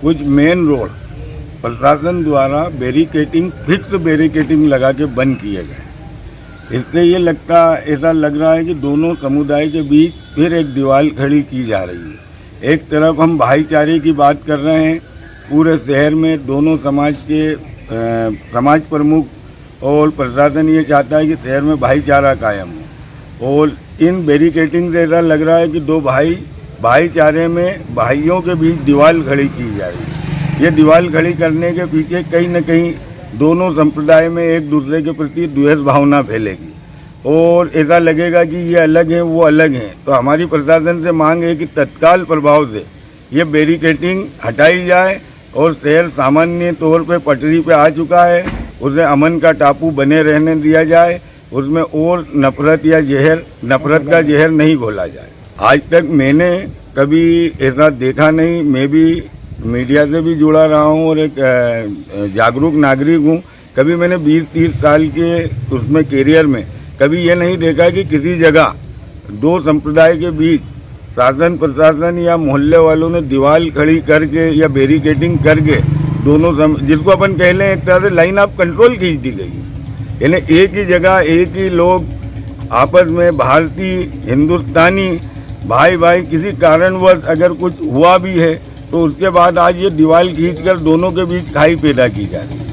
कुछ main road प्रशासन द्वारा बैरिकेटिंग, फिक्स बैरिकेटिंग लगा के बंद किए गए। इससे ये ऐसा लग रहा है कि दोनों समुदाय के बीच फिर एक दीवार खड़ी की जा रही है। एक तरफ हम भाईचारे की बात कर रहे हैं, पूरे शहर में दोनों समाज के समाज प्रमुख और प्रशासन ये चाहता है कि शहर में भाईचारा कायम हो, और इन बैरिकेटिंग से ऐसा लग रहा है कि दो भाईचारे में भाइयों के बीच दीवार खड़ी की जा रही है। ये दीवार खड़ी करने के पीछे कहीं न कहीं दोनों संप्रदाय में एक दूसरे के प्रति द्वेष भावना फैलेगी और ऐसा लगेगा कि ये अलग हैं, वो अलग हैं। तो हमारी प्रशासन से मांग है कि तत्काल प्रभाव से ये बैरिकेटिंग हटाई जाए और शहर सामान्य तौर पे पटरी पे आ चुका है, उसे अमन का टापू बने रहने दिया जाए, उसमें और नफरत का जहर नहीं घोला जाए। आज तक मैंने कभी ऐसा देखा नहीं। मैं भी मीडिया से भी जुड़ा रहा हूँ और एक जागरूक नागरिक हूँ। कभी मैंने 20-30 साल के उसमें कैरियर में कभी ये नहीं देखा कि किसी जगह दो संप्रदाय के बीच शासन प्रशासन या मोहल्ले वालों ने दीवार खड़ी करके या बैरिकेटिंग करके दोनों जिसको अपन कह लें एक तरह से लाइन ऑफ कंट्रोल खींच दी गई। यानी एक ही जगह एक ही लोग आपस में भारतीय हिंदुस्तानी भाई किसी कारणवश अगर कुछ हुआ भी है तो उसके बाद आज ये दीवार खींचकर दोनों के बीच खाई पैदा की जा रही है।